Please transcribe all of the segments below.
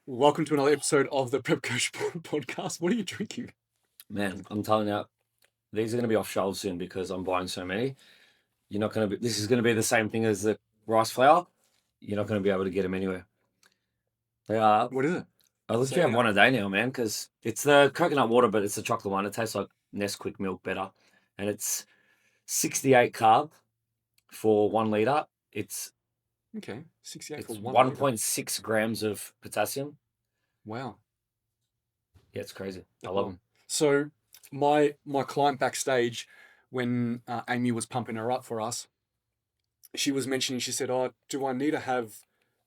Welcome to another episode of the Prep Coach podcast. What are you drinking? Man, I'm telling you, these are going to be off shelves soon because I'm buying so many. You're not going to be, this is going to be the same thing as the rice flour. You're not going to be able to get them anywhere. They are. What is it? I literally have one a day now, man, because it's the coconut water, but it's the chocolate one. It tastes like Nesquik milk better. And it's 68 carb for 1 litre. It's Okay, 68 it's for 1.6 grams of potassium. Wow. Yeah, it's crazy. I love them. So my client Backstage, when Amy was pumping her up for us, she was mentioning, she said, "Oh, do I need to have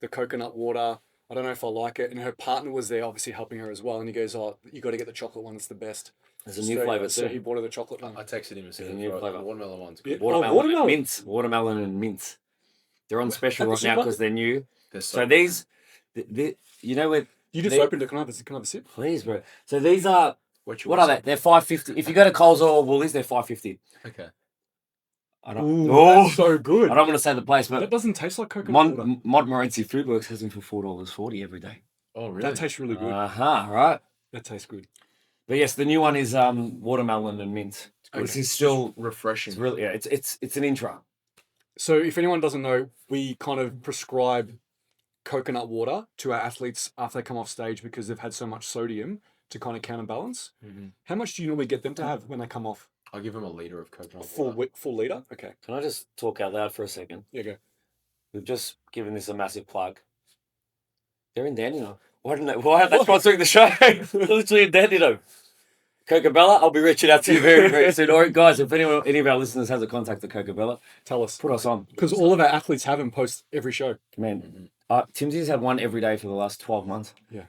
the coconut water? I don't know if I like it." And her partner was there, obviously helping her as well. And he goes, "Oh, you got to get the chocolate one. It's the best." There's a new flavour too. So he bought her the chocolate one. I texted him and said, There's a new flavour. Watermelon one's Yeah. good. Watermelon. Mint. Watermelon and mint. They're on special At the right now because they're new. So these, you know what? You just opened it. Can I have a sip? Please, bro. So these are, what are they? They're $5.50. If you go to Coles or Woolies, they're $5.50. Okay. I don't. Ooh, Oh, that's so good. I don't want to say the place, That but doesn't taste like coconut water. Montmorency Foodworks has them for $4.40 every day. Oh, really? That tastes really good. Right. That tastes good. But yes, the new one is watermelon and mint. Okay. This is still refreshing. It's really, yeah. It's an intro. So if anyone doesn't know, we kind of prescribe coconut water to our athletes after they come off stage because they've had so much sodium to kind of counterbalance. Mm-hmm. How much do you normally get them to have when they come off? I'll give them a litre of coconut water. Full litre? Okay. Can I just talk out loud for a second? Yeah, go. We've just given this a massive plug. They're in Dandenong. Why are they sponsoring the show? They're literally in Dandenong. Cocobella, I'll be reaching out to you very, very soon. All right, guys, if any of our listeners has a contact at Cocobella, Tell us. put us on. Because all of our athletes have them post every show. Man, Timsy's had one every day for the last 12 months. Yeah.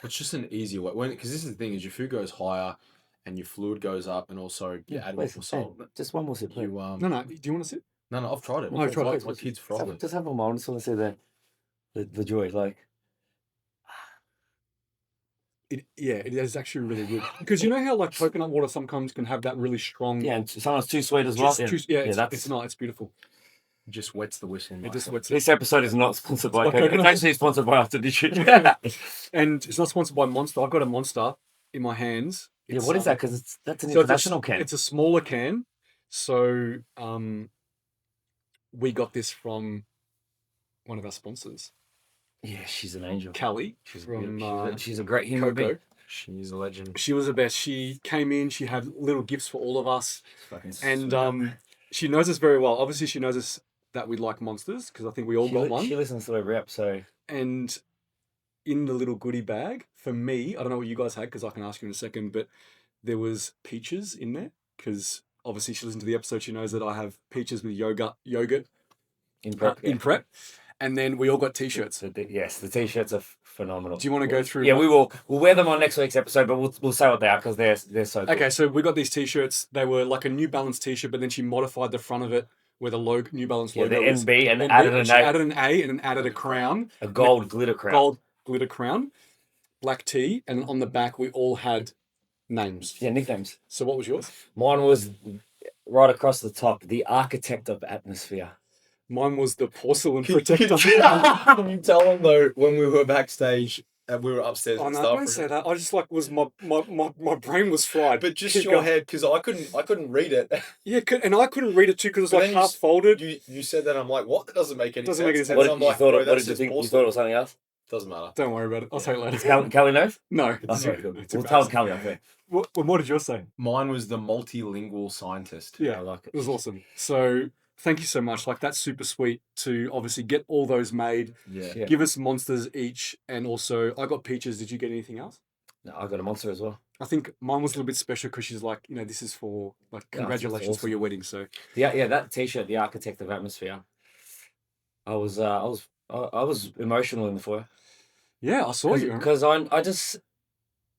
It's just an easier way. Because this is the thing, is your food goes higher and your fluid goes up, and also you add more salt. Just one more sip, please. No, do you want to sip? No, I've tried it. No, I've tried it. My kids fried it. Just have a moment. I just want to see the joy. Like, It is actually really good. Because you know how like coconut water sometimes can have that really strong... yeah, and sometimes too sweet as well. It's not. It's beautiful. It just wets the whistle. It just wets it. This episode is not sponsored by Coke. Coconut. It's actually sponsored by After Dish. And it's not sponsored by Monster. I've got a Monster in my hands. Yeah, what is that? Because that's an So international can. It's a smaller can. So we got this from one of our sponsors. Yeah, she's an angel. Callie. She's From a great human being. She's a legend. She was the best. She came in. She had little gifts for all of us. And she knows us very well. Obviously, she knows us that we like Monsters because I think we all got one. She listens to every episode. And in the little goodie bag, for me, I don't know what you guys had because I can ask you in a second, but there was peaches in there because obviously she listened to the episode. She knows that I have peaches with yogurt In prep. And then we all got T-shirts. Yes, the T-shirts are phenomenal. Do you want to go through? Yeah, we will. We'll wear them on next week's episode, but we'll say what they are because they're so good. Okay, so we got these T-shirts. They were like a New Balance T-shirt, but then she modified the front of it where the New Balance logo the was. NB, and added an she A. added an A and then added a crown. A gold glitter crown. Gold glitter crown. Black tee. And on the back, we all had names. Yeah, nicknames. So what was yours? Mine was right across the top, the architect of atmosphere. Mine was the porcelain protector. Can you tell them though, when we were backstage and we were upstairs Oh and no, stuff? don't say that. I just like was my brain was fried. But just Keep your going. head, because I couldn't read it. Yeah, and I couldn't read it too because it was like But then half folded. You said that, I'm like, what? That doesn't make any Doesn't sense. make any sense. What And did I'm you thought? bro, What that's did you just think? You porcelain. thought it was something else? Doesn't matter. Don't worry about it. I'll say it later. Callie knows? No. Okay. It's We'll tell embarrassing. Callie. Okay. What did yours say? Mine was the multilingual scientist. Yeah, I like it was awesome. So thank you so much. Like that's super sweet to obviously get all those made. Yeah. Give us Monsters each, and also I got peaches. Did you get anything else? No, I got a Monster as well. I think mine was a little bit special because she's like, this is for like congratulations awesome. for your wedding. So Yeah, that T-shirt, the architect of atmosphere. I was emotional in the foyer. yeah, I saw you. Because I just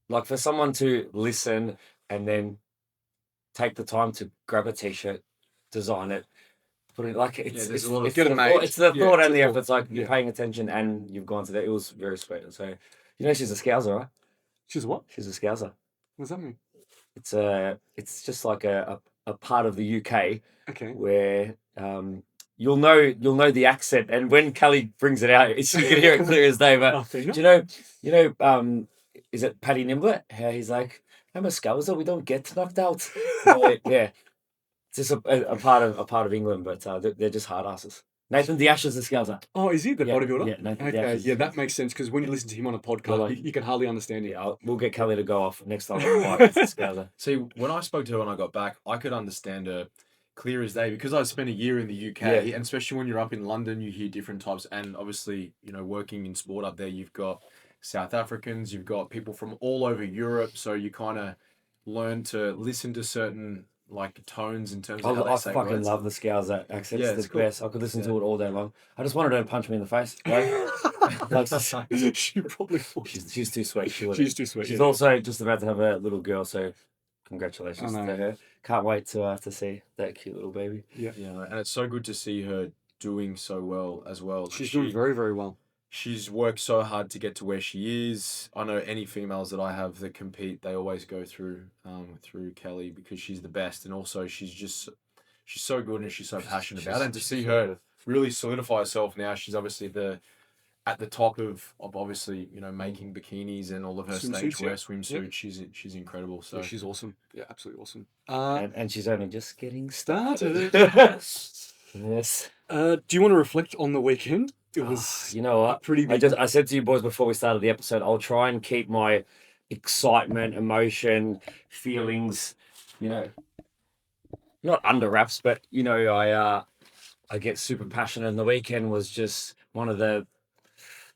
like for someone to listen and then take the time to grab a T-shirt, design it, put it like it's there's it's, a lot of it's, Get it the made. thought, it's the Yeah, thought it's and the the thought. effort. It's like you're Yeah. paying attention and you've gone to that. It was very sweet. So she's a Scouser, right? She's what? She's a Scouser. What does that mean? It's just like a part of the UK Okay. where you'll know the accent, and when Kelly brings it out, you can hear it clear as day. But do you know, is it Paddy Nimblet? How he's like, I'm a Scouser, we don't get knocked out. Yeah, it's just a part of England, but they're just hard asses. Nathan the Ash is the Scouser. Oh, is he the bodybuilder? Yeah, Nathan okay. Dash is- Yeah, that makes sense because when you listen to him on a podcast, like- you can hardly understand him. Yeah, we'll get Kelly to go off next time. It's the Scouser. See, when I spoke to her when I got back, I could understand her clear as day because I spent a year in the UK, Yeah. and especially when you're up in London, you hear different types. And obviously, you know, working in sport up there, you've got South Africans, you've got people from all over Europe, so you kind of learn to listen to certain like tones in terms of how I they say fucking words. love the Scouser accent. Yeah, It's it's the cool. best. I could listen to it all day long. I just wanted her to punch me in the face. Like, She probably would. she's too sweet. She's too sweet. She's yeah. also just about to have a little girl, so congratulations I to know. her. Can't wait to see that cute little baby. Yeah, and it's so good to see her doing so well as well. She's doing very, very well. She's worked so hard to get to where she is. I know any females that I have that compete, they always go through Kelly because she's the best, and also she's so good and she's so passionate about it. And to see her really solidify herself now, she's obviously at the top of obviously, you know, making bikinis and all of her stage Swimsuits, wear yeah. swimsuits. She's incredible. So Yeah, she's awesome. Yeah, absolutely awesome. And she's only just getting started. Started. Yes. Do you want to reflect on the weekend? It was You know what? pretty big. I said to you boys before we started the episode, I'll try and keep my excitement, emotion, feelings, you know, not under wraps, but you know, I get super passionate, and the weekend was just one of the,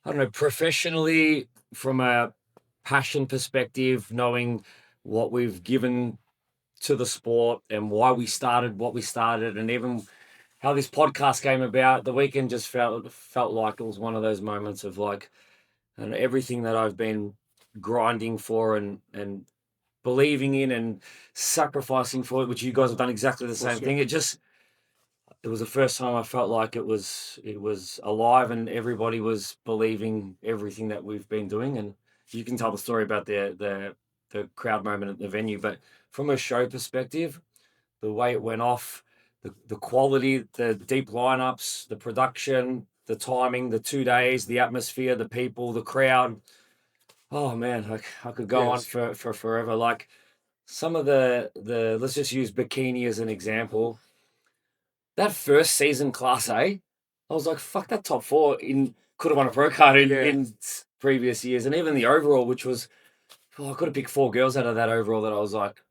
I don't know, professionally from a passion perspective, knowing what we've given to the sport and why we started what we started, and even how this podcast came about. The weekend just felt like it was one of those moments of like, and everything that I've been grinding for and believing in and sacrificing for it, which you guys have done exactly the same thing. It was the first time I felt like it was alive and everybody was believing everything that we've been doing. And you can tell the story about the crowd moment at the venue, but from a show perspective, the way it went off, the quality, the deep lineups, the production, the timing, the 2 days, the atmosphere, the people, the crowd. Oh man, I could go on for forever. Like some of the let's just use bikini as an example. That first season Class A, I was like, fuck, that top four could have won a pro card in previous years. And even the overall, which was, I could have picked 4 girls out of that overall that I was like,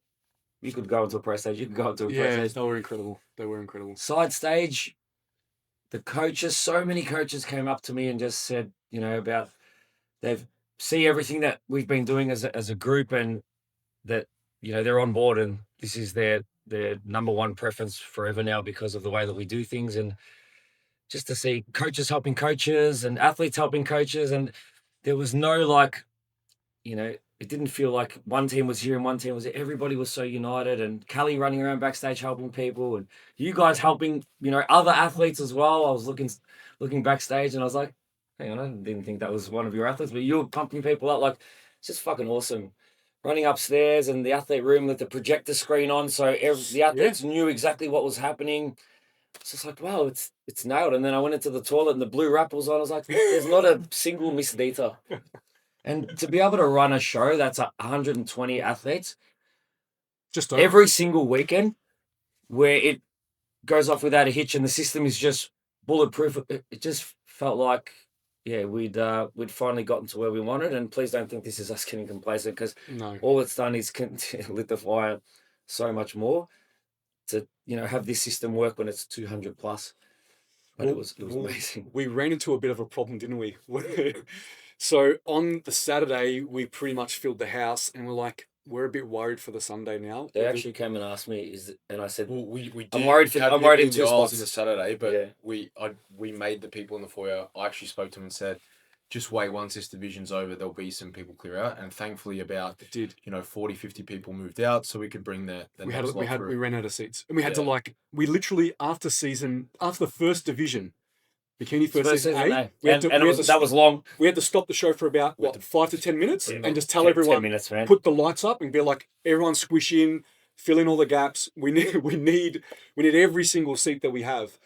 you could go into a press stage, you could go into a press stage. They were incredible. They were incredible. Side stage, the coaches, so many coaches came up to me and just said, you know, about they've see everything that we've been doing as a group, and that, you know, they're on board, and this is their number one preference forever now because of the way that we do things. And just to see coaches helping coaches and athletes helping coaches, and there was no like, you know, it didn't feel like one team was here and one team was there. Everybody was so united, and Callie running around backstage helping people, and you guys helping, you know, other athletes as well. I was looking backstage and I was like, hang on, I didn't think that was one of your athletes, but you were pumping people up. Like, it's just fucking awesome. Running upstairs in the athlete room with the projector screen on, so the athletes knew exactly what was happening. It's just like, wow, it's nailed. And then I went into the toilet and the blue wrap was on. I was like, there's not a single missed data. And to be able to run a show that's 120 athletes, Just every single weekend, where it goes off without a hitch and the system is just bulletproof, it just felt like, yeah, we'd finally gotten to where we wanted. And please don't think this is us getting complacent, because all it's done is lit the fire so much more to, you know, have this system work when it's 200 plus. But it was amazing. We ran into a bit of a problem, didn't we? So on the Saturday, we pretty much filled the house, and we're like, we're a bit worried for the Sunday now. They actually came and asked me, and I said, well, we did. I'm worried in 2 spots. On the Saturday, but we made the people in the foyer. I actually spoke to them and said, just wait, once this division's over, there'll be some people clear out. And thankfully about, 40, 50 people moved out, so we could bring the next lot through. We ran out of seats, and we had to we literally after the first division, bikini first season A, that was long. We had to stop the show for about 5 to 10 minutes and just tell everyone, 10 minutes, man. put the lights up and be like, everyone squish in, fill in all the gaps. We need every single seat that we have.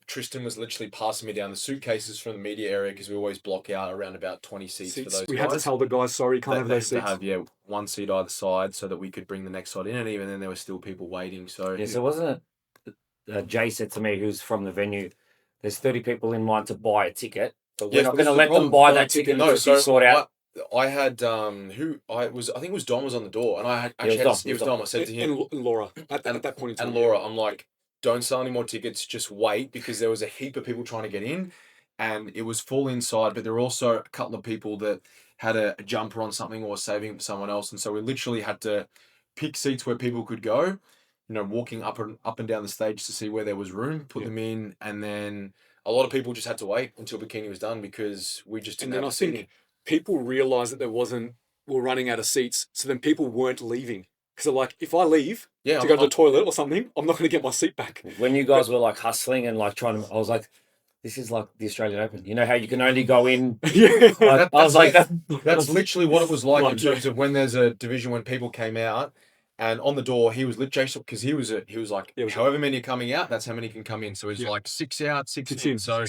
Tristan was literally passing me down the suitcases from the media area because we always block out around about 20 seats for those We guys. had to tell the guys, sorry, can't have those to seats. have one seat either side so that we could bring the next side in, and even then there were still people waiting. So so wasn't it? Jay said to me, who's from the venue, there's 30 people in line to buy a ticket, but we're not going to let them buy that ticket until you sort out. I had I think it was Dom was on the door, and I had actually it was Dom. I said to him and Laura at that point in time. And Laura, I'm like, don't sell any more tickets, just wait, because there was a heap of people trying to get in, and it was full inside, but there were also a couple of people that had a jumper on something or saving it for someone else, and so we literally had to pick seats where people could go, walking up and down the stage to see where there was room, put them in, and then a lot of people just had to wait until bikini was done because we just didn't have a seat. People realised that we're running out of seats, so then people weren't leaving. Because they're like, if I leave to go to the toilet or something, I'm not going to get my seat back. When you guys were like hustling and like trying to, I was like, this is like the Australian Open. You know how you can only go in? I was like, that's literally what it was like in terms of when there's a division, when people came out, and on the door he was Jason, because he was like, however many are coming out, that's how many can come in. So he's like 6 out, 6 in. So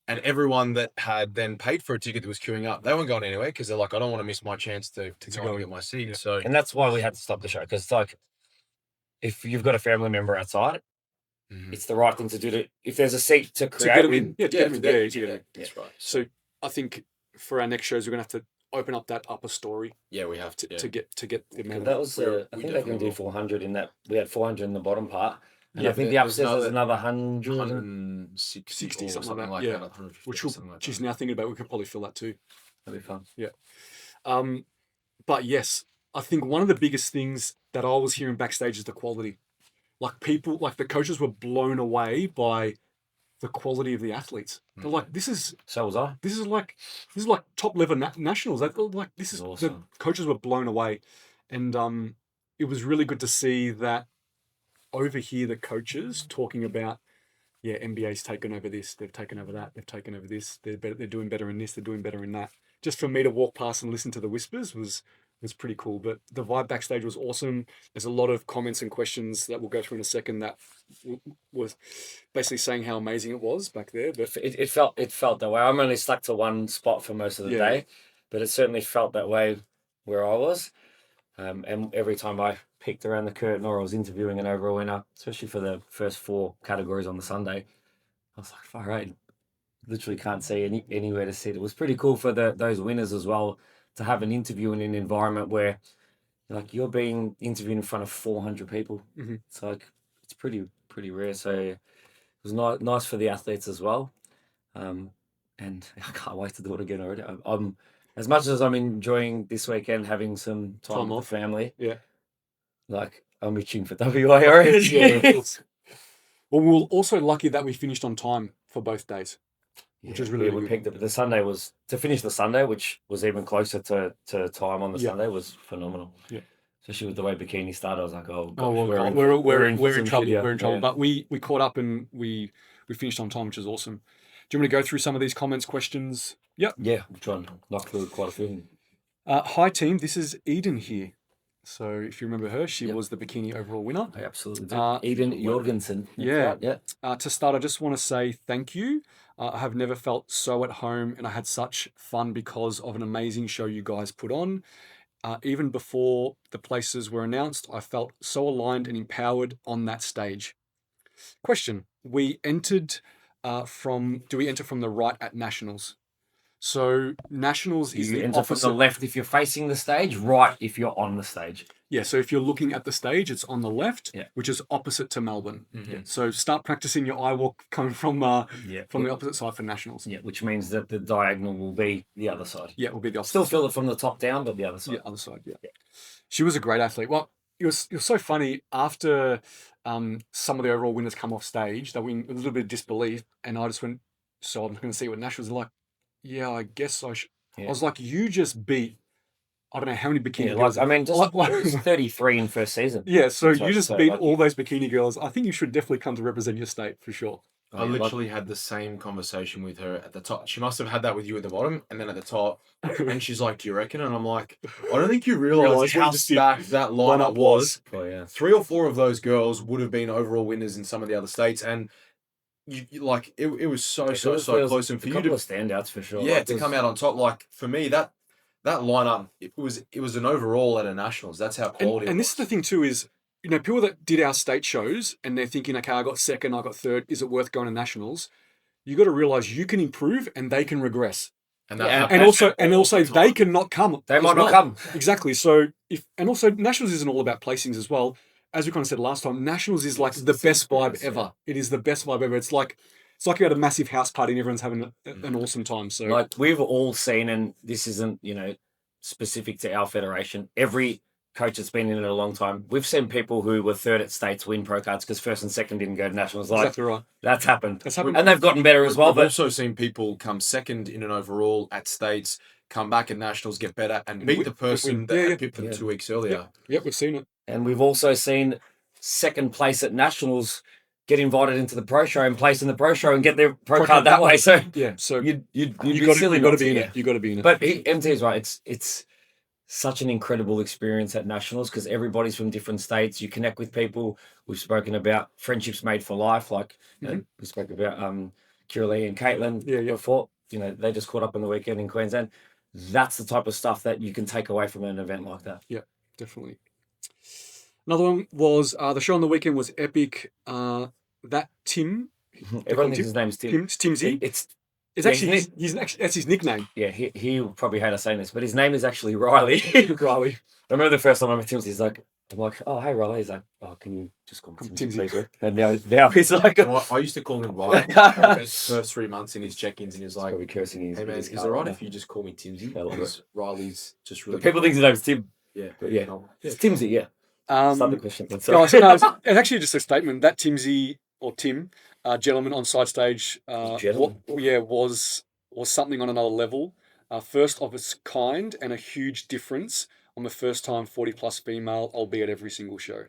and everyone that had then paid for a ticket that was queuing up, they weren't going anywhere because they're like, I don't want to miss my chance to go and get my seat. Yeah. So, and that's why we had to stop the show, because it's like, if you've got a family member outside, it's the right thing to do. If there's a seat to create, to get them in. That's right. So I think for our next shows, we're gonna have to open up that upper story. Yeah, we have to get the amount. That was I think they can do 400 in that. We had 400 in the bottom part. And I think the upstairs was another 160 something like that. 150, which is now thinking about, we could probably fill that too. That'd be fun. Yeah. But yes, I think one of the biggest things that I was hearing backstage is the quality. Like the coaches were blown away by the quality of the athletes. They're like, So was I. This is like top level nationals. They felt like this is awesome. The coaches were blown away, and it was really good to see that. Overhear the coaches talking about, NBA's taken over this, they've taken over that, they've taken over this, they're doing better in this, they're doing better in that. Just for me to walk past and listen to the whispers was pretty cool. But the vibe backstage was awesome. There's a lot of comments and questions that we'll go through in a second that was basically saying how amazing it was back there. But it felt that way. I'm only stuck to one spot for most of the day, but it certainly felt that way where I was. And every time I peeked around the curtain or I was interviewing an overall winner, especially for the first 4 categories on the Sunday, I was like, far out. Literally can't see anywhere to sit. It was pretty cool for those winners as well to have an interview in an environment where you're being interviewed in front of 400 people. Mm-hmm. It's like, it's pretty rare. So it was nice for the athletes as well. And I can't wait to do it again already. I'm as much as I'm enjoying this weekend having some time with the family. Yeah. Like, I'm itching for WA already. Well, we were also lucky that we finished on time for both days, which is really we picked it. But the Sunday was, to finish the Sunday, which was even closer to time on the Sunday, was phenomenal. Yeah. Especially with the way bikini started, I was like, gosh, we're in trouble. Shit, we're in trouble. But we caught up and we finished on time, which is awesome. Do you want me to go through some of these comments, questions? Yep. Yeah, I'm trying to knock through quite a few. Hi team, this is Eden here. So if you remember her, she was the bikini overall winner. I absolutely do. Eden Jorgensen. Yeah. To start, I just want to say thank you. I have never felt so at home, and I had such fun because of an amazing show you guys put on. Even before the places were announced, I felt so aligned and empowered on that stage. Question: do we enter from the right at Nationals? So Nationals is the enter opposite. From the left if you're facing the stage, right if you're on the stage. Yeah, so if you're looking at the stage, it's on the left, which is opposite to Melbourne. Mm-hmm. Yeah. So start practicing your eye walk coming from the opposite side for Nationals. Yeah, which means that the diagonal will be the other side. Yeah, it will be the opposite. Still feel it from the top down, but the other side. Yeah, other side, yeah. She was a great athlete. Well, it was so funny after some of the overall winners come off stage, they were in a little bit of disbelief, and I just went, so I'm going to see what Nationals are like. Yeah, I guess I should. Yeah. I was like, you just beat, I don't know how many bikini girls. I mean, just 33 in first season. Yeah, so you just beat all those bikini girls. I think you should definitely come to represent your state for sure. I literally had the same conversation with her at the top. She must have had that with you at the bottom and then at the top. And she's like, do you reckon? And I'm like, I don't think you realize how stacked that lineup was. Oh, yeah. 3 or 4 of those girls would have been overall winners in some of the other states. And you like, it was so close. And for you to, of standouts for sure. yeah, Like, to come out on top, like for me, that lineup, it was an overall at a nationals. That's how quality And it this is the thing too is, people that did our state shows and they're thinking, okay, I got second, I got third. Is it worth going to nationals? You got to realize you can improve and they can regress. And also they can not come. They might not come. Exactly. So also nationals isn't all about placings as well. As we kind of said last time, nationals is like the best vibe ever. It is the best vibe ever. It's like you're at a massive house party and everyone's having an awesome time. So like we've all seen, and this isn't, specific to our federation. Every coach that's been in it a long time, we've seen people who were third at states win pro cards because first and second didn't go to nationals. Like, exactly right. That's happened. And they've gotten better as well. I've also seen people come second in an overall at states, come back at nationals, get better, and beat the person that had pipped them 2 weeks earlier. Yep, we've seen it. And we've also seen second place at nationals get invited into the pro show and place in the pro show and get their pro card that way. So yeah, so you'd be got silly to be in it. You got to be in it. But MT is right. It's such an incredible experience at nationals because everybody's from different states. You connect with people. We've spoken about friendships made for life. Like we spoke about Kira Lee and Caitlin before. They just caught up on the weekend in Queensland. That's the type of stuff that you can take away from an event like that. Yeah, definitely. Another one was the show on the weekend was epic. That Tim. Everyone thinks his name's Tim. Timsy. It's actually that's his nickname. Yeah, he probably hate us saying this, but his name is actually Riley. Riley. I remember the first time I met Tim, I'm like, oh, hey, Riley. He's like, oh, can you just call me Tim, please? And now he's like... Well, I used to call him Riley the first 3 months in his check-ins, and he was like, cursing hey, man, is it all right if you just call me Timsy? Because Riley's just really... But people think his name's Tim. Yeah. But yeah. It's Timsy, yeah. Start the question. It's actually just a statement. That Timsy, or Tim, gentleman on side stage, was something on another level. First of its kind and a huge difference. I'm a first-time 40-plus female. I'll be at every single show,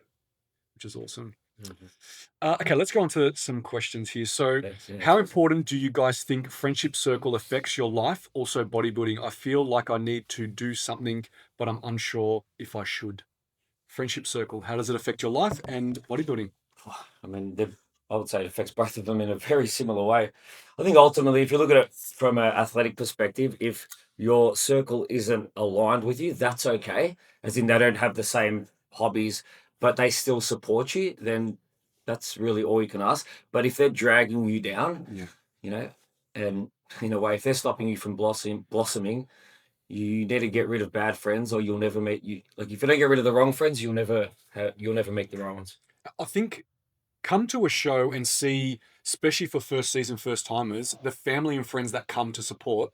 which is awesome. Mm-hmm. Okay, let's go on to some questions here. So, how important do you guys think friendship circle affects your life? Also, bodybuilding. I feel like I need to do something, but I'm unsure if I should. Friendship circle. How does it affect your life and bodybuilding? I mean, I would say it affects both of them in a very similar way. I think ultimately, if you look at it from an athletic perspective, if your circle isn't aligned with you, that's okay. As in they don't have the same hobbies, but they still support you, then that's really all you can ask. But if they're dragging you down, and in a way, if they're stopping you from blossoming, you need to get rid of bad friends, or you'll never meet you. Like if you don't get rid of the wrong friends, you'll never meet the right ones. I think come to a show and see, especially for first season first timers, the family and friends that come to support.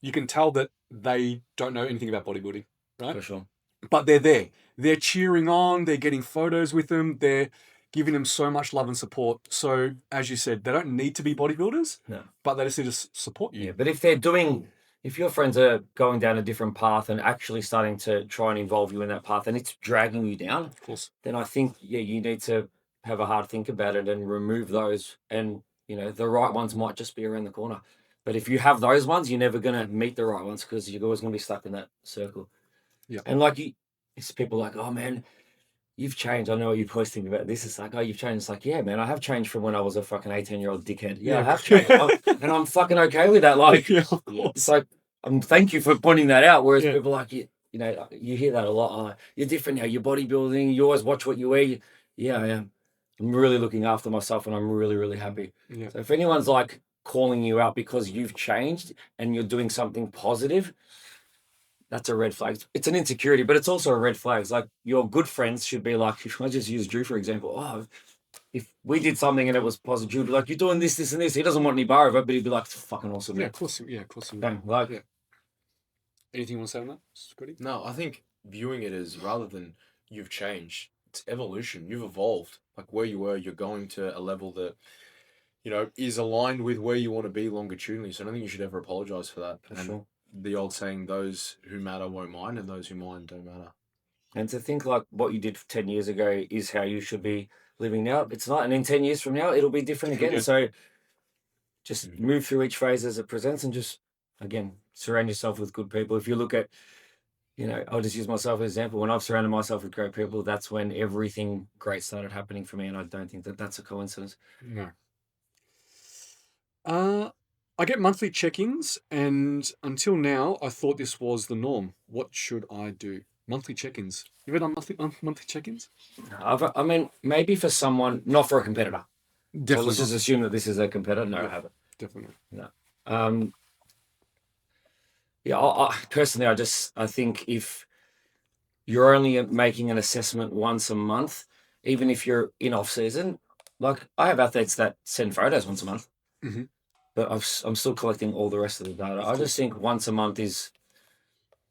You can tell that they don't know anything about bodybuilding, right? For sure. But they're there. They're cheering on. They're getting photos with them. They're giving them so much love and support. So, as you said, they don't need to be bodybuilders, but they just need to support you. Yeah, but if your friends are going down a different path and actually starting to try and involve you in that path and it's dragging you down, of course, then I think, you need to have a hard think about it and remove those. And, the right ones might just be around the corner. But if you have those ones, you're never going to meet the right ones because you're always going to be stuck in that circle. Yeah. And it's people like, oh man, you've changed. I know what you boys think about this. It's like, oh, you've changed. It's like, yeah, man, I have changed from when I was a fucking 18-year-old dickhead. Yeah, I have changed. And I'm fucking okay with that. Like, it's like, thank you for pointing that out. Whereas people like, you hear that a lot. You're different now. You're bodybuilding. You always watch what you eat. Yeah, I am. I'm really looking after myself and I'm really, really happy. Yeah. So if anyone's like calling you out because you've changed and you're doing something positive, that's a red flag. It's an insecurity, but it's also a red flag. It's like your good friends should be like, if I just use Drew, for example, if we did something and it was positive, Drew would be like, you're doing this, this, and this. He doesn't want any bar of it, but he'd be like, it's fucking awesome. Yeah, of course. Yeah, of course. Bang, Anything you want to say on that, Scotty? No, I think viewing it as rather than you've changed, it's evolution. You've evolved. Like where you were, you're going to a level that, is aligned with where you want to be longitudinally. So I don't think you should ever apologize for that. For sure. The old saying, those who matter won't mind and those who mind don't matter. And to think like what you did 10 years ago is how you should be living now. It's not. And in 10 years from now, it'll be different again. So Just move through each phase as it presents, and just again surround yourself with good people. If you look at, I'll just use myself as an example. When I've surrounded myself with great people, that's when everything great started happening for me, and I don't think that that's a coincidence. No. I get monthly check-ins, and until now, I thought this was the norm. What should I do? Monthly check-ins. You ever done monthly check-ins? I mean, maybe for someone, not for a competitor. So Definitely. let's just assume that this is a competitor. No, I haven't. Definitely. No. I personally, I think if you're only making an assessment once a month, even if you're in off season, like I have athletes that send photos once a month, Mhm. but I'm still collecting all the rest of the data. I just think once a month is,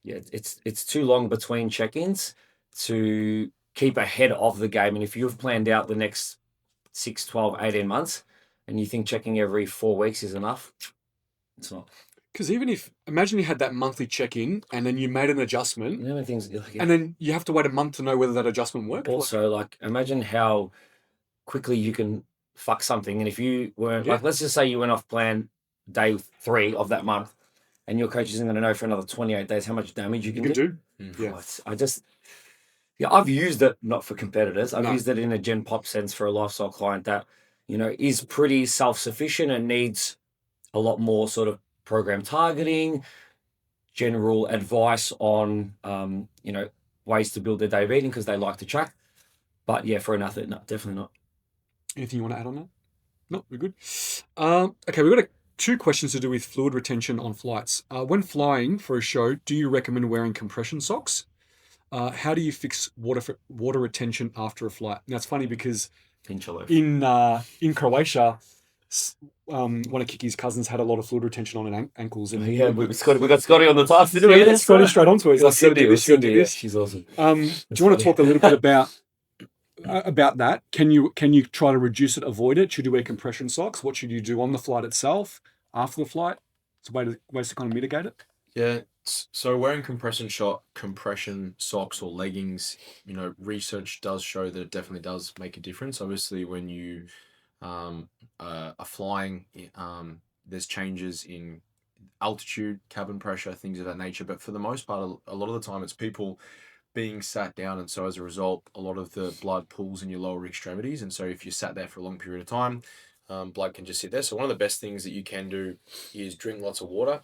it's too long between check-ins to keep ahead of the game. And if you've planned out the next 6, 12, 18 months, and you think checking every 4 weeks is enough, it's not. Because imagine you had that monthly check-in and then you made an adjustment, and then you have to wait a month to know whether that adjustment worked. Also, imagine how quickly you can fuck something. And if you weren't, let's just say you went off plan day 3 of that month, and your coach isn't going to know for another 28 days how much damage you can do. Yeah. I've used it, not for competitors. I've used it in a Gen Pop sense for a lifestyle client that, is pretty self-sufficient and needs a lot more sort of program targeting, general advice on, ways to build their day of eating because they like to track. But yeah, for an athlete, no, definitely not. Anything you want to add on that? No, we're good. Okay, we've got 2 questions to do with fluid retention on flights. When flying for a show, do you recommend wearing compression socks? How do you fix water retention after a flight? Now, it's funny because in Croatia, one of Kiki's cousins had a lot of fluid retention on her ankles. And we got Scotty on the task, didn't we? Yeah, Scotty straight onto it. He's like, Cindy. She's awesome. Do you want to talk a little bit about that? Can you try to reduce it, avoid it? Should you wear compression socks? What should you do on the flight itself, after the flight? It's ways to kind of mitigate it. Yeah. So wearing compression socks or leggings, research does show that it definitely does make a difference. Obviously, when you are flying, there's changes in altitude, cabin pressure, things of that nature. But for the most part, a lot of the time, it's people being sat down, and so as a result, a lot of the blood pools in your lower extremities. And so if you sat there for a long period of time, blood can just sit there. So one of the best things that you can do is drink lots of water.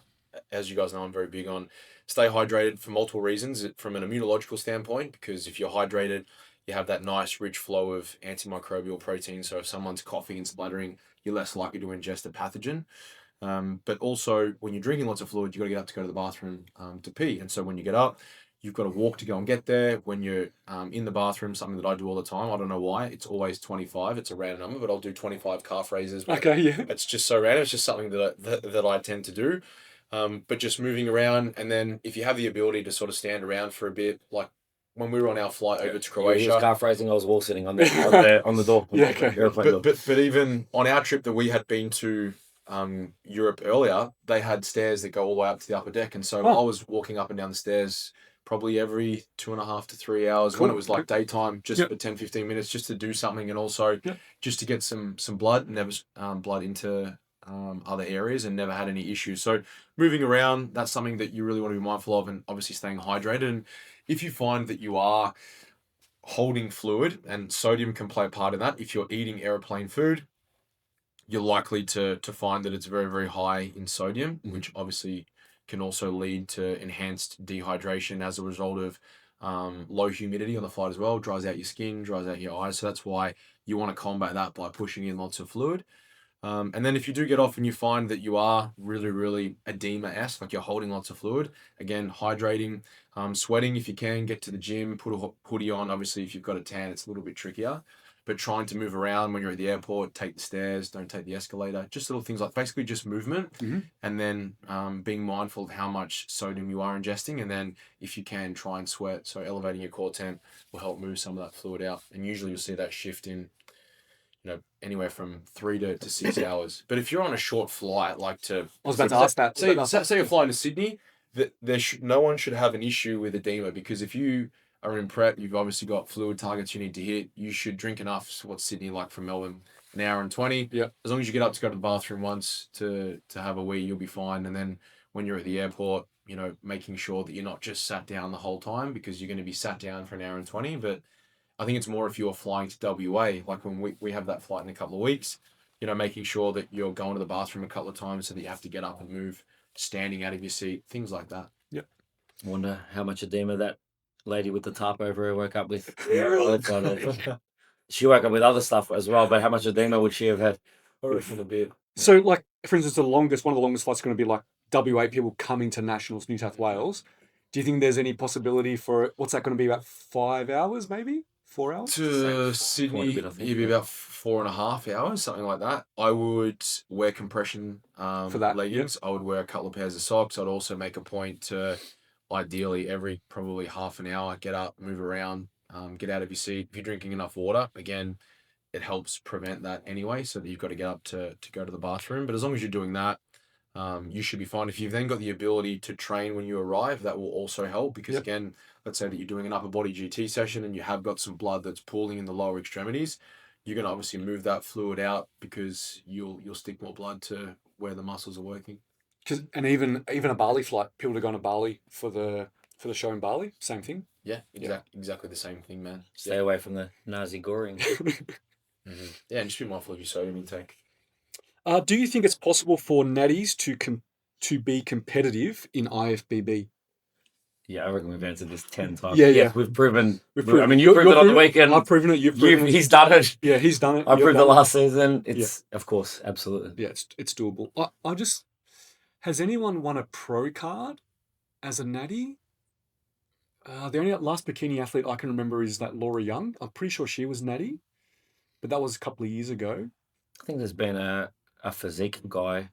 As you guys know, I'm very big on stay hydrated for multiple reasons. From an immunological standpoint, because if you're hydrated, you have that nice rich flow of antimicrobial protein. So if someone's coughing and spluttering, you're less likely to ingest a pathogen. But also, when you're drinking lots of fluid, you've got to get up to go to the bathroom to pee. And so when you get up, you've got to walk to go and get there. When you're in the bathroom, something that I do all the time, I don't know why, it's always 25. It's a random number, but I'll do 25 calf raises. Okay, yeah. It's just so random. It's just something that I tend to do. But just moving around, and then if you have the ability to sort of stand around for a bit, like when we were on our flight over to Croatia. He was calf raising, I was wall sitting on the door. Yeah, okay. But even on our trip that we had been to Europe earlier, they had stairs that go all the way up to the upper deck. And so I was walking up and down the stairs probably every 2.5 to 3 hours when it was like daytime, just for 10, 15 minutes, just to do something. And also just to get some blood, never blood into other areas, and never had any issues. So moving around, that's something that you really want to be mindful of, and obviously staying hydrated. And if you find that you are holding fluid, and sodium can play a part in that, if you're eating airplane food, you're likely to find that it's very, very high in sodium, which obviously can also lead to enhanced dehydration as a result of low humidity on the flight as well. Dries out your skin, dries out your eyes. So that's why you want to combat that by pushing in lots of fluid. And then if you do get off and you find that you are really, really edema-esque, like you're holding lots of fluid, again, hydrating, sweating if you can, get to the gym, put a hoodie on. Obviously, if you've got a tan, it's a little bit trickier. But trying to move around when you're at the airport, take the stairs, don't take the escalator, just little things like basically just movement. And then being mindful of how much sodium you are ingesting. And then if you can, try and sweat. So elevating your core temp will help move some of that fluid out. And usually you'll see that shift in anywhere from 3 to 6 hours. But if you're on a short flight, I was about to ask that. Say you're flying to Sydney, no one should have an issue with edema, because if you are in prep, you've obviously got fluid targets you need to hit. You should drink enough. What's Sydney like from Melbourne? an hour and 20. Yeah. As long as you get up to go to the bathroom once to have a wee, you'll be fine. And then when you're at the airport, you know, making sure that you're not just sat down the whole time, because you're going to be sat down for an hour and 20. But I think it's more if you're flying to WA, like when we have that flight in a couple of weeks, you know, making sure that you're going to the bathroom a couple of times so that you have to get up and move, standing out of your seat, things like that. Yep. I wonder how much edema that lady with the tarp over her woke up with. She woke up with other stuff as well, but how much edema would she have had? A bit. So, like, for instance, one of the longest flights is going to be like WA people coming to Nationals, New South Wales. Do you think there's any possibility for what's that going to be, about 5 hours, maybe 4 hours? To Sydney, it'd be about 4.5 hours, something like that. I would wear compression For that, leggings. I would wear a couple of pairs of socks. I'd also make a point to, ideally, every probably half an hour, get up, move around, get out of your seat. If you're drinking enough water, again, it helps prevent that anyway, so that you've got to get up to go to the bathroom. But as long as you're doing that, you should be fine. If you've then got the ability to train when you arrive, that will also help, because again, let's say that you're doing an upper body GT session and you have got some blood that's pooling in the lower extremities, you're going to obviously move that fluid out, because you'll stick more blood to where the muscles are working. And even a Bali flight, people are going to Bali for the show in Bali, same thing. Yeah, exactly the same thing, man. Stay away from the Nazi goring. Yeah, and just be mindful of your sodium intake. Do you think it's possible for natties to be competitive in IFBB? Yeah, I reckon we've answered this 10 times. Yeah, yes, we've proven. I mean, you proved it on the weekend. I've proven it. You've proven it. He's done it. Yeah, he's done it. I proved it last season. It's of course, absolutely. Yeah, it's doable. Has anyone won a pro card as a natty? The only last bikini athlete I can remember is that Laura Young. I'm pretty sure she was natty, but that was a couple of years ago. I think there's been a physique guy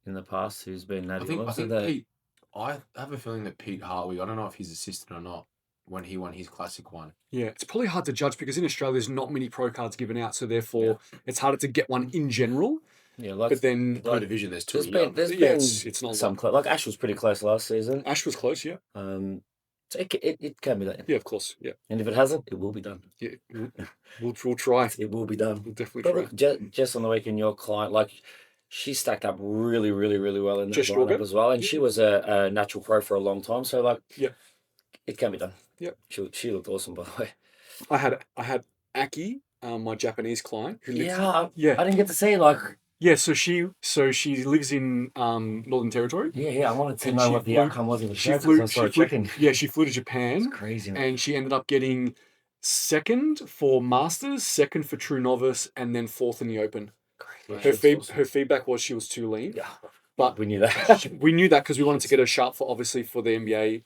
in the past who's been natty. I think Pete, I have a feeling that Pete Hartwig, I don't know if he's assistant or not, when he won his classic one. Yeah, it's probably hard to judge because in Australia there's not many pro cards given out, so therefore it's harder to get one in general. Yeah, but then per division there's two. There's been it's not some like Ash was pretty close last season. Ash was close, yeah. So it can be done. Yeah, of course, yeah. And if it hasn't, it will be done. Yeah, we'll try. It will be done. We'll definitely try. Look, Jess on the weekend, your client, like she stacked up really, really, really well in that lineup as well, and she was a natural pro for a long time. So like, it can be done. Yeah, she looked awesome, by the way. I had Aki, my Japanese client, who lives. I didn't get to see like. Yeah, so she lives in Northern Territory. Yeah. I wanted to know what the outcome was of the show. She flew to Japan. It's crazy, man. And she ended up getting second for Masters, second for True Novice, and then fourth in the Open. Crazy. Her feedback was she was too lean. Yeah, but we knew that. We knew that because we wanted to get her sharp for the NBA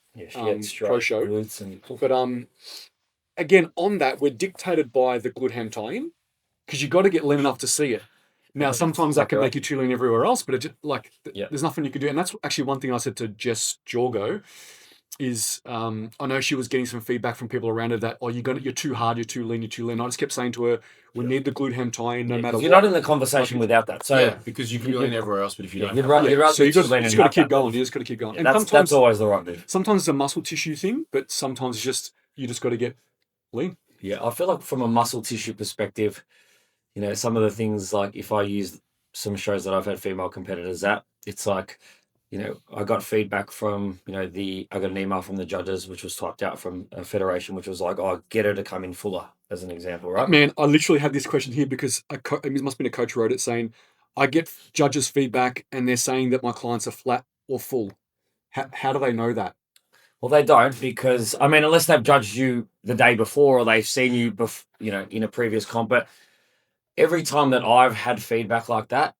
pro show. But again, on that, we're dictated by the glute ham tie-in because you got to get lean enough to see it. Now, sometimes that can make you too lean everywhere else, but there's nothing you can do. And that's actually one thing I said to Jess Jorgo is I know she was getting some feedback from people around her that, you're too hard, you're too lean. I just kept saying to her, we need the glute ham tie-in no matter what. You're not in the conversation without that. So because you can be lean everywhere else, but if you don't, so you just got to keep going. You just got to keep going. And that's always the right move. Sometimes it's a muscle tissue thing, but sometimes it's you just got to get lean. Yeah, I feel like from a muscle tissue perspective, some of the things, like if I use some shows that I've had female competitors at, it's like, I got feedback from, I got an email from the judges, which was typed out from a federation, which was like, get her to come in fuller, as an example, right? Man, I literally had this question here because it must have been a coach wrote it saying, I get judges' feedback and they're saying that my clients are flat or full. How do they know that? Well, they don't because, unless they've judged you the day before or they've seen you, in a previous comp, but every time that I've had feedback like that,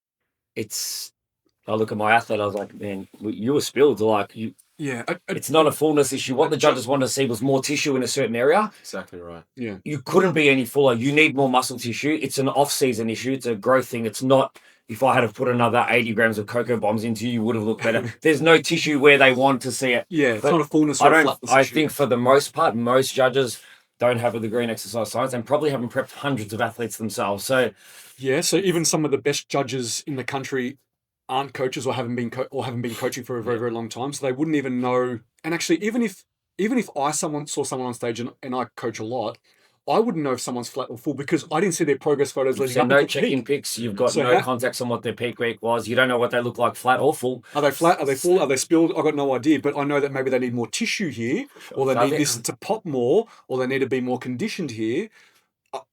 I look at my athlete, I was like, man, you were spilled. Like, it's not a fullness issue. What the judges wanted to see was more tissue in a certain area. Exactly right. Yeah. You couldn't be any fuller. You need more muscle tissue. It's an off-season issue. It's a growth thing. It's not, if I had to put another 80 grams of cocoa bombs into you, you would have looked better. There's no tissue where they want to see it. Yeah, it's not a fullness or a flatness I issue. think for the most part, most judges don't have a degree in exercise science and probably haven't prepped hundreds of athletes themselves. So even some of the best judges in the country aren't coaches or haven't been coaching for a very, very long time, so they wouldn't even know. And actually, even if I saw someone on stage and I coach a lot, I wouldn't know if someone's flat or full because I didn't see their progress photos leading So up no to the check-in peak. pics. You've got So no how- context on what their peak week was. You don't know what they look like, flat or full. Are they flat? Are they full? Are they spilled? I've got no idea, but I know that maybe they need more tissue here, or they So I need think- this to pop more, or they need to be more conditioned here.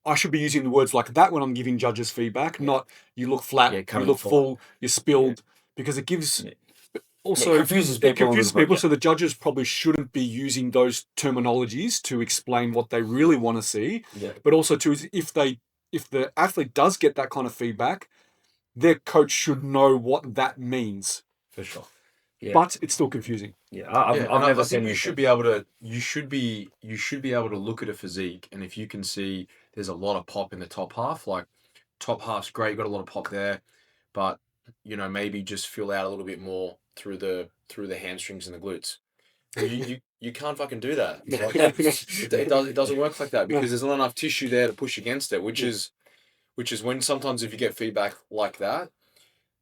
I should be using the words like that when I'm giving judges feedback, not you look flat, Yeah, you coming look full. full, you're spilled, because it gives. Yeah. Also, It confuses people. It confuses people, Yeah. so the judges probably shouldn't be using those terminologies to explain what they really want to see. Yeah. But also, too, is if the athlete does get that kind of feedback, their coach should know what that means. For sure. Yeah. But it's still confusing. Yeah, I've and never I seen think you this. should be able to. You should be able to look at a physique, and if you can see there's a lot of pop in the top half, like top half's great, got a lot of pop there, but maybe just fill out a little bit more through the hamstrings and the glutes. Well, you can't fucking do that. Like, it doesn't work like that because there's not enough tissue there to push against it, which is when sometimes if you get feedback like that,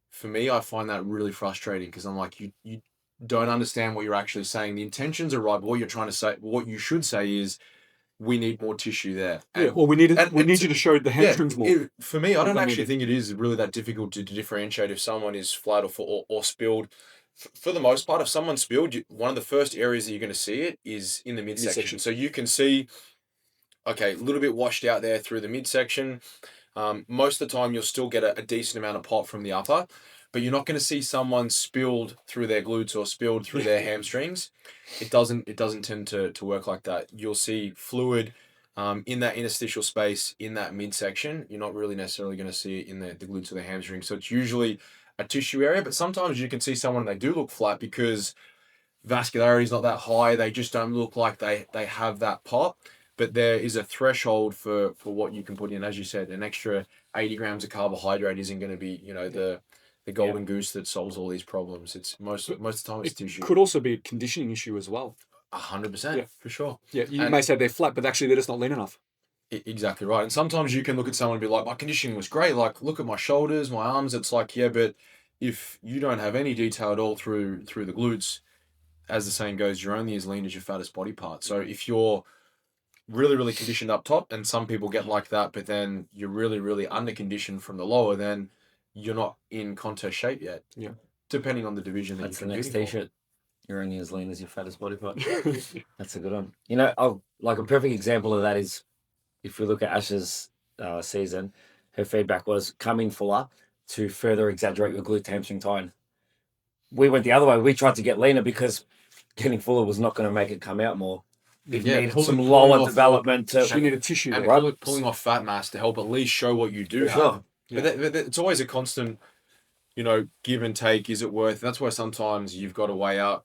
for me, I find that really frustrating because I'm like, you don't understand what you're actually saying. The intentions are right, but what you're trying to say, what you should say is, we need more tissue there. Yeah, well, we need you to show the hamstrings more. For me, I don't I actually mean, think it is really that difficult to differentiate if someone is flat or full or spilled. For the most part, if someone's spilled, one of the first areas that you're going to see it is in the midsection. Midsection. So you can see, okay, a little bit washed out there through the midsection. Most of the time, you'll still get a decent amount of pop from the upper, but you're not going to see someone spilled through their glutes or spilled through their hamstrings. It doesn't tend to work like that. You'll see fluid in that interstitial space in that midsection. You're not really necessarily going to see it in the glutes or the hamstrings. So it's usually a tissue area, but sometimes you can see someone, they do look flat because vascularity is not that high. They just don't look like they have that pop. But there is a threshold for what you can put in. As you said, an extra 80 grams of carbohydrate isn't going to be, the golden goose that solves all these problems. It's most of the time it's tissue. Could also be a conditioning issue as well. 100%, for sure. Yeah, you may say they're flat, but actually they're just not lean enough. Exactly right. And sometimes you can look at someone and be like, my conditioning was great. Like, look at my shoulders, my arms. It's like, yeah, but if you don't have any detail at all through the glutes, as the saying goes, you're only as lean as your fattest body part. So if you're really, really conditioned up top, and some people get like that, but then you're really, really under conditioned from the lower, then you're not in contest shape yet. Yeah. Depending on the division that That's the you're next competing for. t-shirt. You're only as lean as your fattest body part. That's a good one. Like a perfect example of that is if we look at Ash's season, her feedback was come in fuller to further exaggerate your glute hamstring tie. We went the other way. We tried to get leaner because getting fuller was not going to make it come out more. It needed some lower development to. You need a tissue And there. pulling off fat mass to help at least show what you do have. Sure. Yeah. But it's always a constant, give and take. Is it worth? That's why sometimes you've got to weigh out.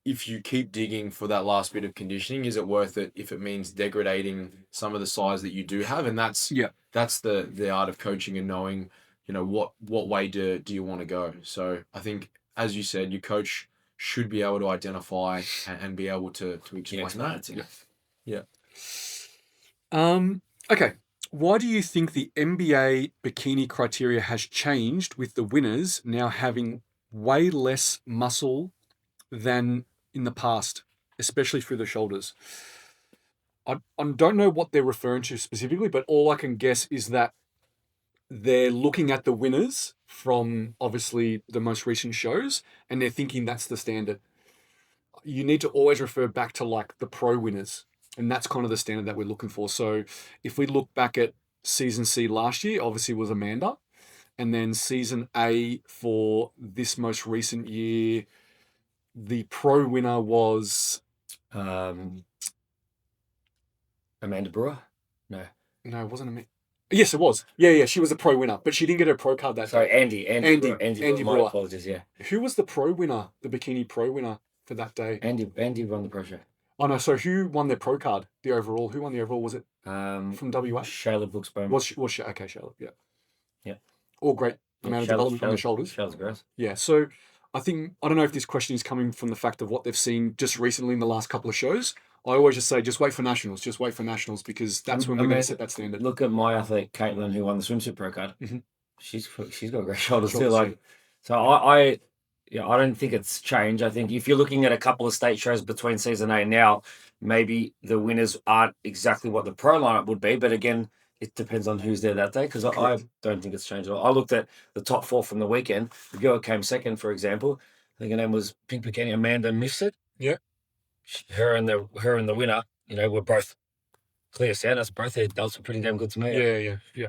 If you keep digging for that last bit of conditioning, is it worth it if it means degrading some of the size that you do have? And that's the art of coaching and knowing, what way do you want to go. So I think, as you said, your coach should be able to identify and be able to explain that. Yeah. Okay. Why do you think the NBA bikini criteria has changed with the winners now having way less muscle than in the past, especially through the shoulders? I don't know what they're referring to specifically, but all I can guess is that they're looking at the winners from obviously the most recent shows and they're thinking that's the standard. You need to always refer back to like the pro winners, and that's kind of the standard that we're looking for. So if we look back at season C last year, obviously was Amanda, and then season A for this most recent year, the pro winner was Amanda Brewer? No, it wasn't Amanda. Yes, it was. Yeah, she was a pro winner, but she didn't get her pro card that sorry, day. Andy Andy My Brewer. apologies. Yeah, Who was the pro winner, the bikini pro winner for that day? Andy won the pro show. Oh no, so who won their pro card? The overall? Who won the overall? Was it from WA? Shayla Brooks-Bowman. Was okay, Charlotte? Yeah. Yeah. All great amount of development on the shoulders. Shayla's gross. Yeah. So I don't know if this question is coming from the fact of what they've seen just recently in the last couple of shows. I always just say, just wait for nationals, because that's when we're going to set that standard. Look at my athlete, Caitlin, who won the swimsuit pro card. Mm-hmm. She's got great shoulders too. So I don't think it's changed. I think if you're looking at a couple of state shows between season A and now, maybe the winners aren't exactly what the pro lineup would be, but again, it depends on who's there that day, because I Correct. don't think it's changed at all. I looked at the top 4 from the weekend. The girl who came second, for example, I think her name was Pink Bikini Amanda Mifsud. Yeah. Her and the winner, were both clear standards. Both their delts were pretty damn good to me. Yeah.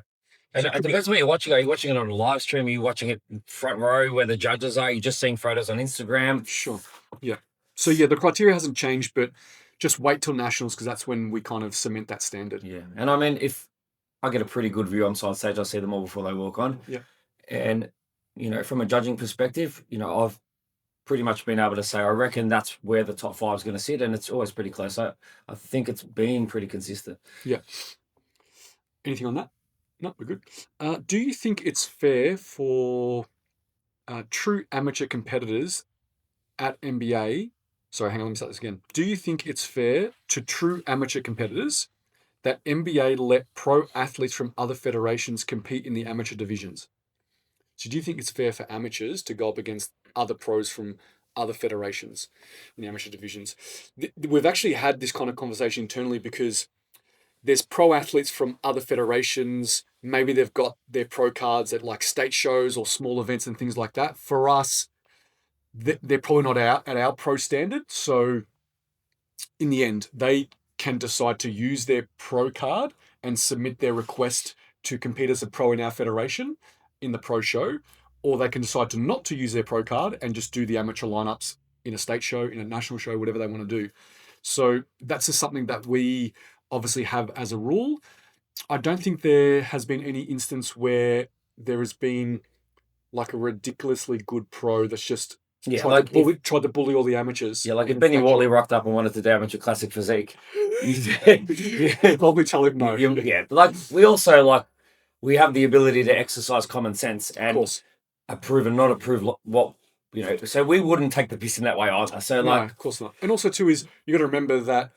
And So it depends what you're watching. Are you watching it on a live stream? Are you watching it front row where the judges are? Are you just seeing photos on Instagram? Sure. Yeah. So yeah, the criteria hasn't changed, but just wait till nationals because that's when we kind of cement that standard. Yeah. And I mean, if I get a pretty good view on side stage, I see them all before they walk on. Yeah. And, from a judging perspective, I've pretty much been able to say, I reckon that's where the top 5 is going to sit. And it's always pretty close. I think it's been pretty consistent. Yeah. Anything on that? No, we're good. Do you think it's fair for true amateur competitors at NBA? Sorry, hang on, let me start this again. Do you think it's fair to true amateur competitors that NBA let pro athletes from other federations compete in the amateur divisions? So do you think it's fair for amateurs to go up against other pros from other federations in the amateur divisions? We've actually had this kind of conversation internally because there's pro athletes from other federations. Maybe they've got their pro cards at like state shows or small events and things like that. For us, they're probably not at our pro standard. So in the end, they can decide to use their pro card and submit their request to compete as a pro in our federation in the pro show, or they can decide to not to use their pro card and just do the amateur lineups in a state show, in a national show, whatever they want to do. So that's just something that we obviously have as a rule. I don't think there has been any instance where there has been like a ridiculously good pro that's just tried to bully all the amateurs. Yeah, like if Benny Watley rocked up and wanted to do amateur classic physique, probably tell him no. Yeah, like we have the ability to exercise common sense and approve and not approve what so we wouldn't take the piss in that way either. So no, of course not. And also too is you got to remember that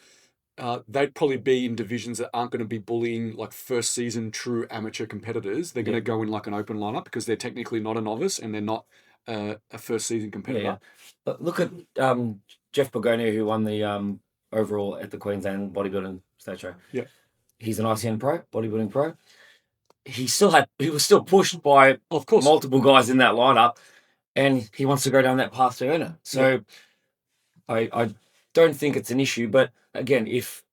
they'd probably be in divisions that aren't going to be bullying like first season true amateur competitors. They're going to go in like an open lineup because they're technically not a novice and they're not a first season competitor. Yeah. But look at Jeff Begonia, who won the overall at the Queensland bodybuilding state show. Yeah. He's an ICN pro, bodybuilding pro. He was still pushed by multiple guys in that lineup, and he wants to go down that path to earn it. So I don't think it's an issue, but again, if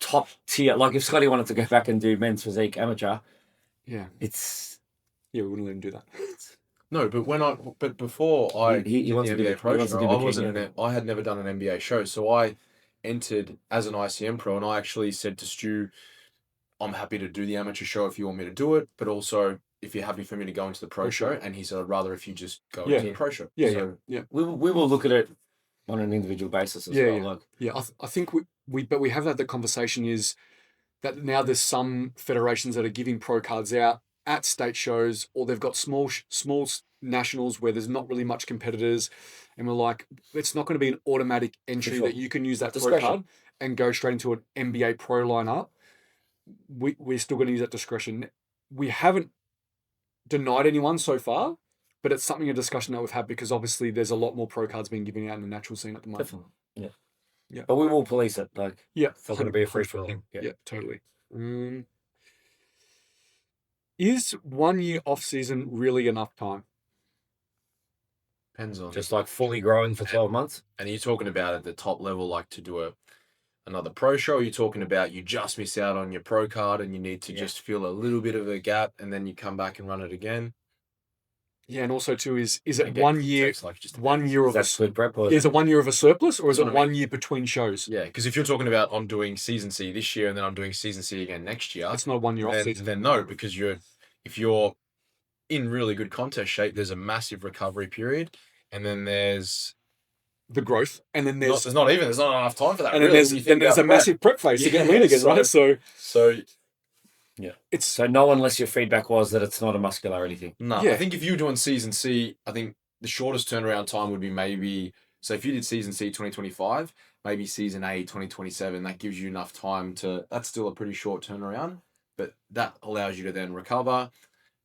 top tier, like if Scotty wanted to go back and do men's physique amateur, we wouldn't let him do that. No, but before I he wants the to do NBA pro he wants to show, do the I had never done an NBA show, so I entered as an ICM pro, and I actually said to Stu, I'm happy to do the amateur show if you want me to do it, but also if you're happy for me to go into the pro show, and he said, I'd rather if you just go into the pro show. Yeah. We will look at it on an individual basis as well. I think we have had the conversation is that now there's some federations that are giving pro cards out at state shows, or they've got small nationals where there's not really much competitors, and we're like, it's not going to be an automatic entry that you can use that pro card and go straight into an NBA pro lineup. We're still going to use that discretion. We haven't denied anyone so far, but it's a discussion that we've had because obviously there's a lot more pro cards being given out in the natural scene at the moment. Definitely. Yeah. But we will police it. It's not going to be a free for all. Yeah, totally. Is 1 year off season really enough time? Depends on just like fully growing for 12 months. And are you talking about at the top level, like to do another pro show? Or are you talking about you just miss out on your pro card and you need to just fill a little bit of a gap and then you come back and run it again? Yeah, and also too is it 1 year? Like just 1 year of split prep, is it 1 year of a surplus, or is it 1 year between shows? Yeah, because if you're talking about I'm doing season C this year and then I'm doing season C again next year, it's not 1 year off season. Then no, because if you're in really good contest shape, there's a massive recovery period, and then there's the growth, and then there's not enough time for that. And then there's a massive prep phase to get lean again, right? So. Yeah. So no, unless your feedback was that it's not a muscularity thing. No. I think if you were doing season C, I think the shortest turnaround time would be maybe, so if you did season C 2025, maybe season A 2027, that gives you enough time that's still a pretty short turnaround, but that allows you to then recover,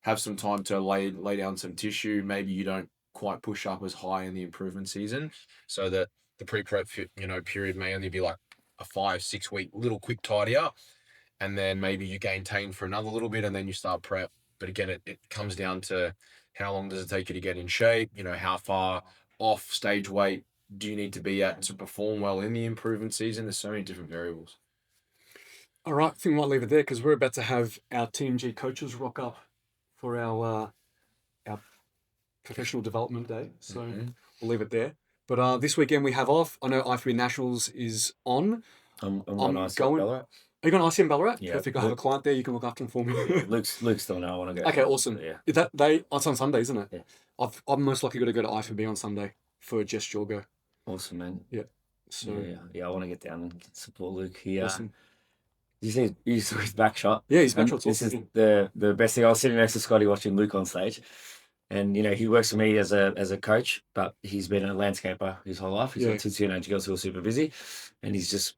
have some time to lay down some tissue. Maybe you don't quite push up as high in the improvement season, so that the pre-prep period may only be like a 5-6 week little quick tidy up, and then maybe you maintain for another little bit, and then you start prep. But again, it comes down to how long does it take you to get in shape? You know, how far off stage weight do you need to be at to perform well in the improvement season? There's so many different variables. All right, I think we might leave it there because we're about to have our Team G coaches rock up for our professional development day. So we'll leave it there. But this weekend we have off. I know IFBB Nationals is on. I'm going. Ballarat. Are you going to ICM Ballarat? Yeah. Perfect. I have a client there. You can look after him for me. Luke's still know I want to go. Okay, awesome. Yeah. It's on Sunday, isn't it? Yeah. I'm most likely going to go to IFBB on Sunday for Just Jaw Go. Awesome, man. Yeah. So I want to get down and support Luke. awesome. You saw his back shot. Yeah, his back And shot's this awesome. is the best thing. I was sitting next to Scotty watching Luke on stage, and he works for me as a coach, but he's been a landscaper his whole life. He's got 2 teenage girls who are super busy, and his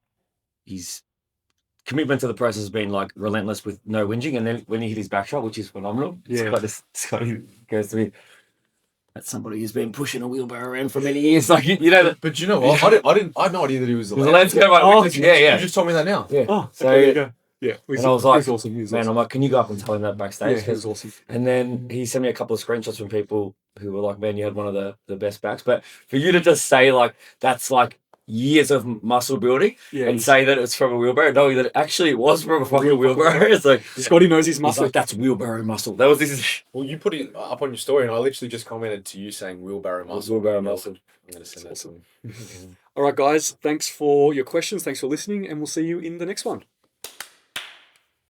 commitment to the process has been like relentless with no whinging. And then when he hit his back shot, which is phenomenal, Scotty goes to me. That's somebody who's been pushing a wheelbarrow around for many years. Like But you know what? I had no idea that he was a landscaper. You just told me that now. Yeah. Oh, so there you go. Yeah, and I was like, awesome. man, I'm like, can you go up and tell him that backstage? Yeah, he was awesome. And then he sent me a couple of screenshots from people who were like, man, you had one of the best backs. But for you to just say like that's like years of muscle building and say that it's from a wheelbarrow, knowing that actually it was from a fucking wheelbarrow. It's like Scotty knows his muscle. Like, that's wheelbarrow muscle. That was this. Well, you put it up on your story, and I literally just commented to you saying wheelbarrow muscle. Wheelbarrow muscle. I'm going to send that to him. All right, guys. Thanks for your questions. Thanks for listening, and we'll see you in the next one.